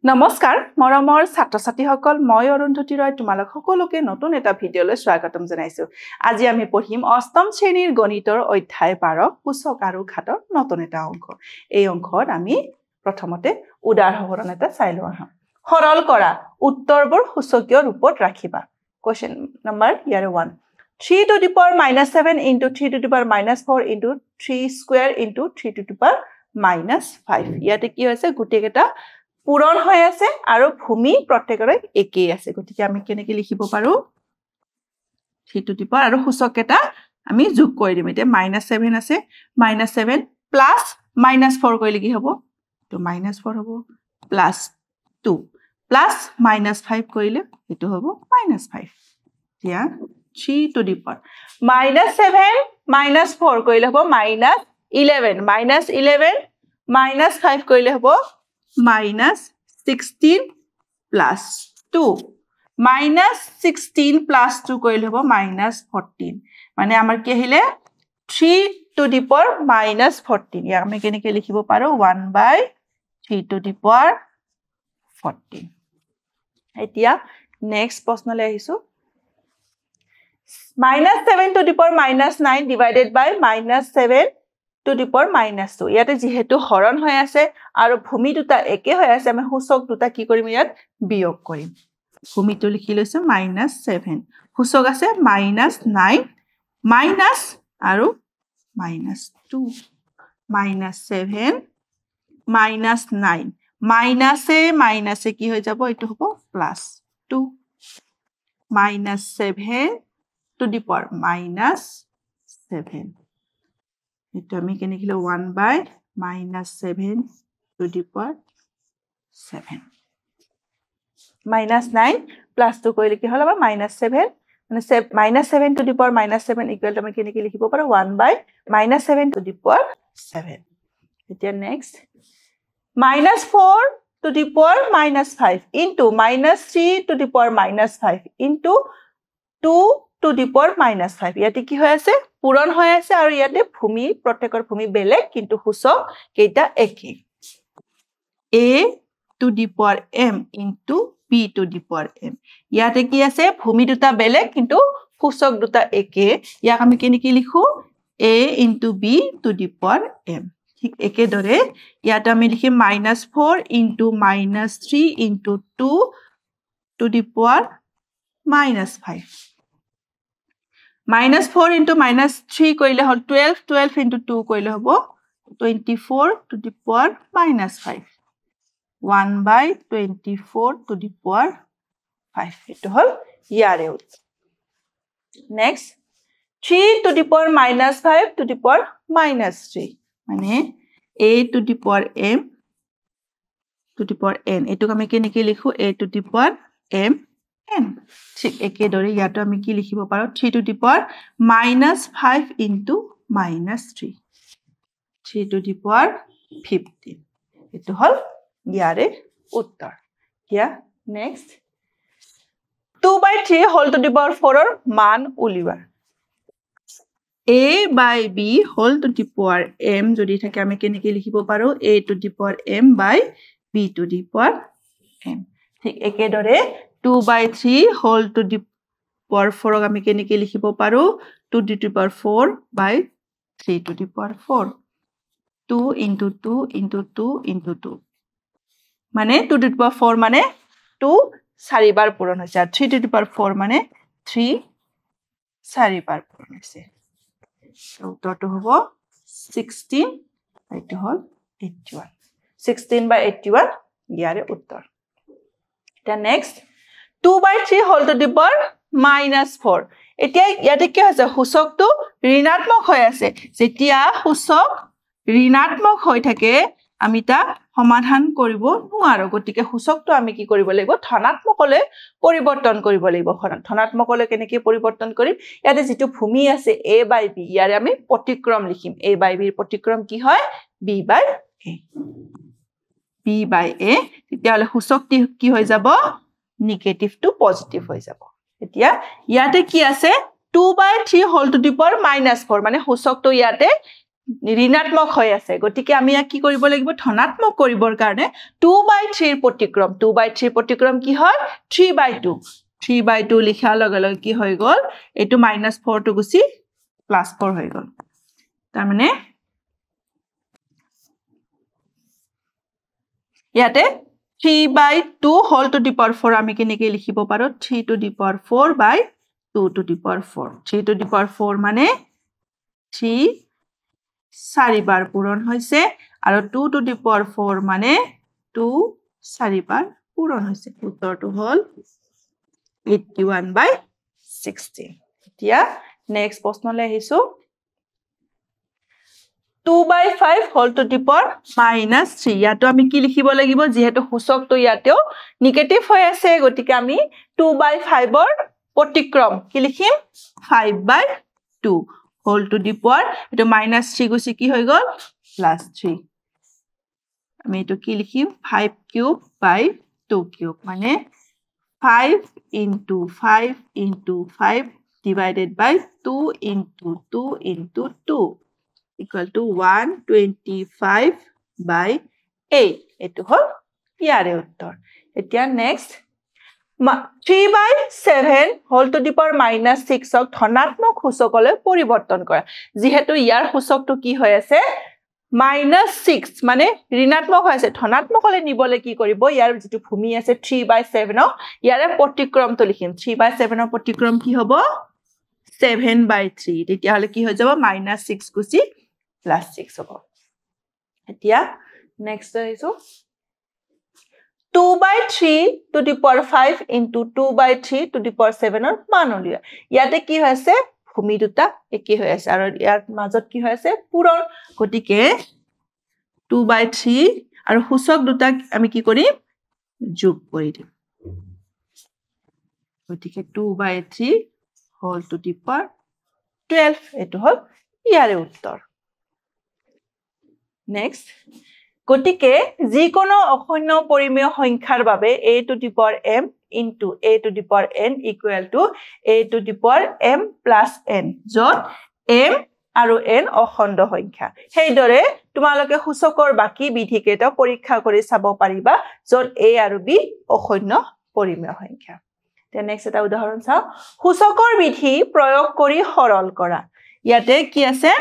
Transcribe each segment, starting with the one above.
নমস্কাৰ মৰমৰ ছাত্ৰ-ছাত্ৰীসকল মই অৰুন্ধতী ৰয় তোমালোক সকলোকে নতুন এটা ভিডিঅলৈ স্বাগতম জনাইছো আজি আমি পঢ়িম অষ্টম শ্ৰেণীৰ গণিতৰ অধ্যায় 12 সূচক আৰু ঘাতৰ নতুন এটা অংক এই অংকত আমি প্ৰথমতে উদাহৰণ এটা চাই লওঁ সৰল কৰা উত্তৰবোৰ সূচকীয় ৰূপত ৰাখিবা question number year 1 3 to the power minus 7 into 3 to the power minus 4 into 3 square into 3 to the power minus 5 ইয়াতে কি হৈছে গুটেকেটা পূৰণ হৈ আছে আৰু ভূমি প্ৰত্যেকৰে একেই আছে গতিকে আমি কেনেকৈ লিখিব পাৰো 3 to the power আৰু সূচক এটা আমি যোগ কৰি দিম এতিয়া -7 আছে -7 প্লাস -4 কৰিলে কি হ'ব তো -4 হ'ব প্লাস 2 প্লাস -5 কৰিলে এটো হ'ব -5 এতিয়া 3 to the power -7 -4 কৰিলে হ'ব -11 -11 -5 কৰিলে হ'ব -16 plus 2 -16 plus 2 কৰিলে হ'ব -14 মানে আমাৰ কি আহিলে 3 to the power -14 ইয়াক আমি কেনেকৈ লিখিব পাৰো 1/3 to the power 14 এতিয়া নেক্সট প্ৰশ্নলৈ আহিছো -7 to the power -9 divided by -7 to the power -2 ইয়াতে যেহেতু হৰণ হৈ আছে আৰু ভূমি দুটা একে হৈ আছে আমি সূচক দুটা কি কৰিম ইয়াত বিয়োগ কৰিম ভূমিটো লিখি লৈছো -7 সূচক আছে -9 মাইনাস আৰু -2 -7 -9 মাইনাসে কি হৈ যাব এটো হ'ব +2 -7 to the power -7 এটো আমি কেনে লিখিলো 1/-7 to the power 7 -9 plus 2 কৰিলে কি হ'ল আমাৰ -7 মানে -7 to the power -7 ইকুৱেল আমি কেনে লিখিব পাৰো 1/-7 to the power 7 এতিয়া next -4 to the power -5 into -3 to the power -5 into 2 to the power -5 ইয়াতে কি হৈ আছে পূৰণ হৈ আছে আৰু ইয়াতে ভূমি প্ৰত্যেকৰ ভূমি বেলেগ কিন্তু সূচক কেইটা একে a to the power m into b to the power m ইয়াতে কি আছে ভূমি দুটা বেলেগ কিন্তু সূচক দুটা একে ইয়াক আমি কেনেকৈ লিখো a into b to the power m ঠিক একেদৰে ইয়াতে আমি লিখিম -4 into -3 into 2 to the power -5 -4 into -3 কৰিলে হ'ল 12 into 2 কৰিলে হ'ব 24 to the power -5 1/24 to the power 5 এটো হ'ল ইয়াৰে উত্তৰ next 3 to the power -5 to the power -3 মানে a to the power m to the power n এটো আমি কেনেকৈ লিখো a to the power m n ঠিক একেদৰে ইয়াতো আমি কি লিখিব পাৰো 3 to the power -5 into -3 3 to the power 15 এটো হ'ল ইয়াৰে উত্তৰ এতিয়া next 2/3 whole to the power 4 ৰ মান উলিওৱা a/b whole to the power m যদি থাকে আমি কেনেকৈ লিখিব পাৰো a to the power m by b to the power m ঠিক একেদৰে 2/3 whole to the power 4 আমি কেনেকৈ লিখিব পাৰো 2 to the power 4 by 3 to the power 4 2 into 2 into 2 into 2 মানে 2 to the power 4 মানে 2 চাৰিবাৰ পূৰণ হৈছে আৰু 3 to the power 4 মানে 3 চাৰিবাৰ পূৰণ হৈছে উত্তৰটো হ'ব 16 এইটো হ'ল 81 16/81 ইয়াৰে উত্তৰ এতিয়া next 2/3 whole to the power -4 এতিয়া ইয়াতে কি হৈছে সূচকটো ঋণাত্মক হৈ আছে যেতিয়া সূচক ঋণাত্মক হৈ থাকে আমি তা সমাধান কৰিব নোৱাৰো গতিকে সূচকটো আমি কি কৰিব লাগিব ধনাত্মকলৈ পৰিৱৰ্তন কৰিব লাগিব ধনাত্মকলৈ কেনেকৈ পৰিৱৰ্তন কৰিম ইয়াতে যেটো ভূমি আছে a/b ইয়াৰে আমি প্ৰতিক্ৰম লিখিম a/b ৰ প্ৰতিক্ৰম কি হয় b/a b/a তেতিয়াহলে সূচকটি কি হৈ যাব নেগেটিভ টু পজিটিভ হৈ যাব এতিয়া ইয়াতে কি আছে 2/3 whole to the power -4 মানে সূচকটো ইয়াতে ঋণাত্মক হৈ আছে গতিকে আমি কি কৰিব লাগিব ধনাত্মক কৰিবৰ কাৰণে 2/3 প্ৰতিক্ৰম 2/3 প্ৰতিক্ৰম কি হয় 3/2 3/2 লিখাৰ লগে লগে কি হৈ গল এটো -4 টো গুছি +4 হৈ গল তাৰ মানে ইয়াতে 3/2 whole to the power 4 আমি কেনেকৈ লিখিব পাৰো 3 to the power 4 by 2 to the power 4 3 to the power 4 মানে 3 4 বাৰ পূৰণ হৈছে আৰু 2 to the power 4 মানে 2 4 বাৰ পূৰণ হৈছে উত্তৰটো হ'ল 81/16 এতিয়া নেক্সট প্ৰশ্নলৈ আহিছো 2/5 whole to the power -3 ইয়াতো আমি কি লিখিব লাগিব যেহেতু সূচকটো ইয়াতেও নিগেটিভ হৈ আছে গতিকে আমি 2/5 ৰ প্ৰতিক্ৰম কি লিখিম 5/2 whole to the power এটো -3 গুছি কি হৈ গল +3 আমি এটো কি লিখিম 5 কিউব by 2 কিউব মানে 5 into 5 into 5 divided by 2 into 2 into 2 equal to 125/8 এটো হল ইয়াৰে উত্তৰ এতিয়া next 3/7 whole to the power -6 ক ধনাত্মক সূচকলৈ পৰিৱৰ্তন কৰা যেহেতু ইয়াৰ সূচকটো কি হৈ আছে -6 মানে ঋণাত্মক হৈ আছে ধনাত্মকলৈ নিবলে কি কৰিব ইয়াৰ যেটো ভূমি আছে 3/7 ক ইয়াৰে প্ৰতিক্ৰমটো লিখিম 3/7 ৰ প্ৰতিক্ৰম কি হ'ব 7/3 তেতিয়া হলে কি হৈ যাব -6 গুছি +6 হ'ব এতিয়া নেক্সট আহিছো 2/3 to the power 5 into 2/3 to the power 7 ৰ মান উলিয়া ইয়াতে কি হৈছে ভূমি দুটা একে হৈ আছে আৰু ইয়াৰ মাজত কি হৈ আছে পূৰণ গতিকে 2/3 আৰু সূচক দুটা আমি কি কৰিম যোগ কৰি দিম গতিকে 2/3 whole to the power 12 এটো হল ইয়াৰে উত্তৰ নেক্সট গতিকে যিকোনো অখণ্য পৰিমেয় সংখ্যাৰ বাবে a to the power m into a to the power n equal to a to the power m plus n যত m আৰু n অখণ্ড সংখ্যা সেইদৰে তোমালোকে সূচকৰ বাকি বিধিকেইটা পৰীক্ষা কৰি চাব পাৰিবা যত a আৰু b অখণ্য পৰিমেয় সংখ্যা তে নেক্সট এটা উদাহৰণ চাও সূচকৰ বিধি প্ৰয়োগ কৰি সৰল কৰা ইয়াতে কি আছে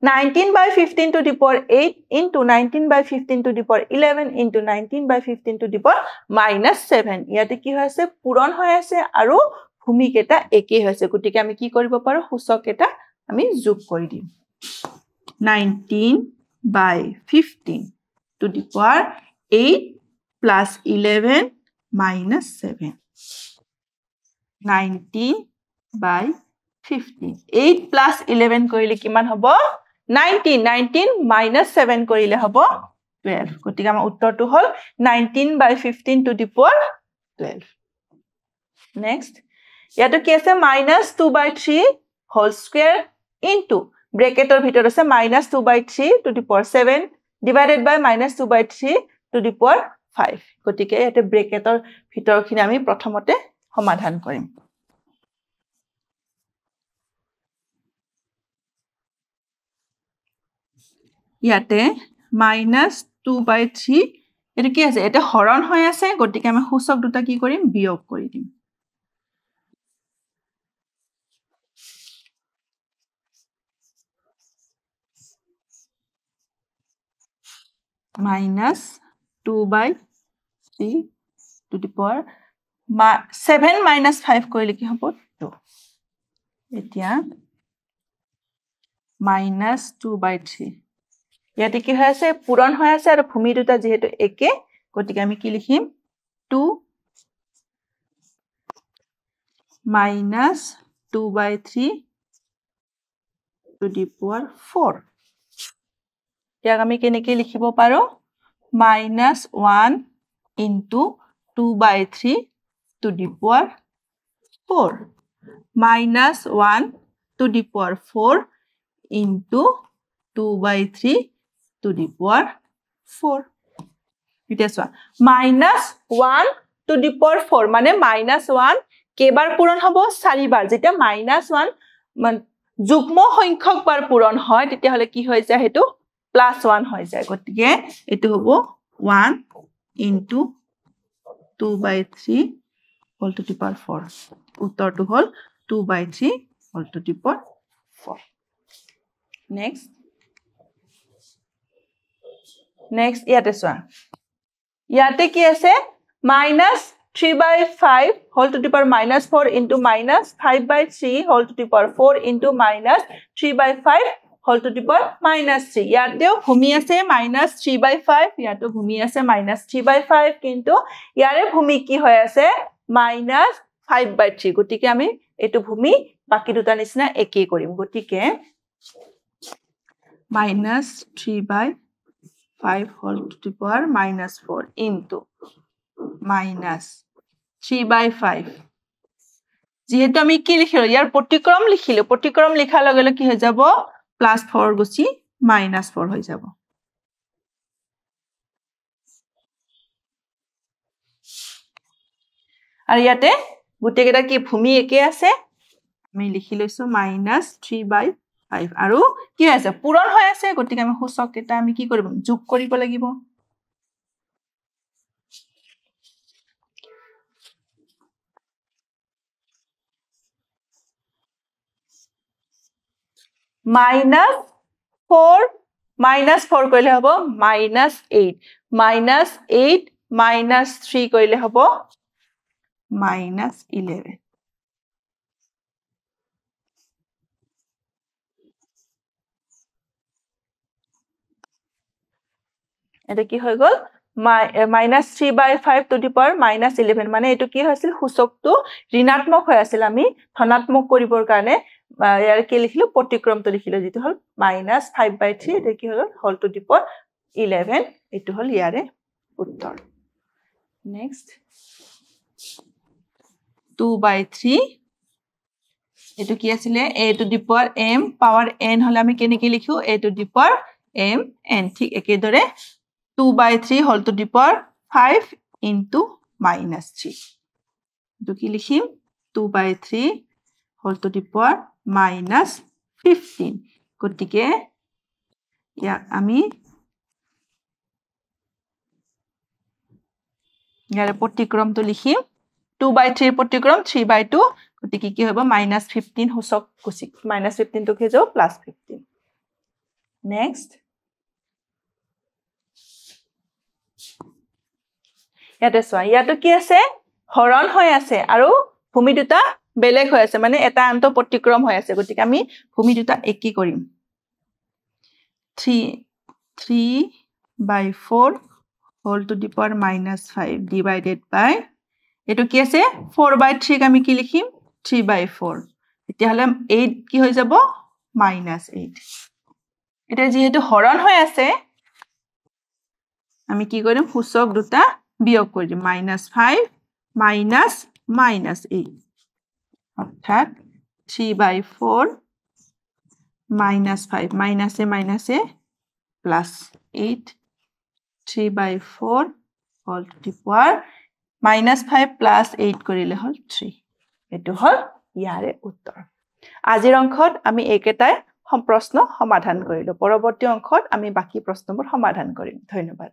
19/15 to the power 8 into 19/15 to the power 11 into 19/15 to the power -7 ইয়াতে কি হৈছে পূৰণ হৈ আছে আৰু ভূমি কেটা একে হৈছে গতিকে আমি কি কৰিব পাৰো সূচক কেটা আমি যোগ কৰি দিম 19/15 to the power 8 plus 11 minus 7 19/15 8 plus 11 কৰিলে কিমান হ'ব 19 minus 7 কৰিলে হ'ব 12 গতিকে আমাৰ উত্তৰটো হ'ল 19/15 to the power 12 নেক্সট ইয়াতো কি আছে -2/3 whole square into ব্ৰেকেটৰ ভিতৰত আছে -2/3 to the power 7 divided by -2/3 to the power 5 গতিকে ইয়াতে ব্ৰেকেটৰ ভিতৰখিনি আমি প্ৰথমতে সমাধান কৰিম ইয়াতে -2/3 এটো কি আছে এটা হৰণ হৈ আছে গতিকে আমি সূচক দুটা কি কৰিম বিয়োগ কৰি দিম -2/3 to the power 7 minus 5 কৰিলে কি হ'ব 2 এতিয়া -2/3 ইয়াতে কি হৈ আছে পূৰণ হৈ আছে আৰু ভূমি দুটা যেহেতু একে গতিকে আমি কি লিখিম 2 -2/3 to the power 4 ইয়াক আমি কেনেকৈ লিখিব পাৰো -1 into 2/3 to the power 4 -1 to the power 4 into 2/3 to the power 4 এটা চোৱা -1 to the power 4 মানে -1 কেইবাৰ পূৰণ হ'ব 4 বাৰ যেতিয়া -1 যুগ্ম সংখ্যক বাৰ পূৰণ হয় তেতিয়া হলে কি হৈ যায় হেতু +1 হৈ যায় গতিকে এটো হ'ব 1 into 2/3 whole to the power 4 উত্তৰটো হ'ল 2/3 whole to the power 4 next ইয়াতে চোৱা ইয়াতে কি আছে -3/5 whole to the power -4 into -5/3 whole to the power 4 into -3/5 whole to the power -3 ইয়াতেও ভূমি আছে -3/5 ইয়াতো ভূমি আছে -3/5 কিন্তু ইয়াৰে ভূমি কি হৈ আছে -5/3 গতিকে আমি এটো ভূমি বাকি দুটা নিচিনা একেই কৰিম গতিকে -3/5 whole to the power -4 into -3/5 যেহেতু আমি কি লিখিলো ইয়াৰ প্ৰতিক্ৰম লিখিলো প্ৰতিক্ৰম লিখাৰ লগে লগে কি হৈ যাব +4 গুছি -4 হৈ যাব আৰু ইয়াতে গুটে কেটা কি ভূমি একে আছে আমি লিখি লৈছো -3/5 আৰু কি আছে পূৰণ হৈ আছে গতিকে আমি সূচক এটা আমি কি কৰিব যোগ কৰিব লাগিব -4 কৰিলে হ'ব -8 -8 -3 কৰিলে হ'ব -11 এটা কি হৈ গল -3/5 to the power -11 মানে এটো কি হৈছিল সূচকটো ঋণাত্মক হৈ আছিল আমি ধনাত্মক কৰিবৰ কাৰণে ইয়াৰ কি লিখিলো প্ৰতিক্ৰমটো লিখিলো যেটো হল -5/3 এটা কি হল whole to the power 11 এটো হল ইয়াৰে উত্তৰ next 2/3 এটো কি আছিল a to the power m power n হলে আমি কেনেকৈ লিখো a to the power m n ঠিক একেদৰে 2/3 whole to the power 5 into -3 এটো কি লিখিম 2/3 whole to the power -15 গতিকে ইয়া আমি ইয়াৰে প্ৰতিক্ৰমটো লিখিম 2/3 প্ৰতিক্ৰম 3/2 গতিকে কি হ'ব -15 সূচক গুছি -15 টো কি যাব +15 next ইয়াতে চোৱা ইয়াতো কি আছে হৰণ হৈ আছে আৰু ভূমি দুটা বেলেগ হৈ আছে মানে এটা আন্ত প্ৰতিক্ৰম হৈ আছে গতিকে আমি ভূমি দুটা একি কৰিম 3/4 whole to the power -5 divided by এটো কি আছে 4/3 আমি কি লিখিম 3/4 এতিয়া হলে 8 কি হৈ যাব -8 এটা যেহেতু হৰণ হৈ আছে আমি কি কৰিম সূচক দুটা বিয়োগ কৰিম -5 -8 অৰ্থাৎ 3/4 -5 মাইনাসে মাইনাসে +8 3/4 whole to the power -5 +8 কৰিলে হল 3 এটো হল ইয়াৰে উত্তৰ আজিৰ অংকত আমি একেটাই প্ৰশ্ন সমাধান কৰিলো পৰৱৰ্তী অংকত আমি বাকি প্ৰশ্নবোৰ সমাধান কৰিম ধন্যবাদ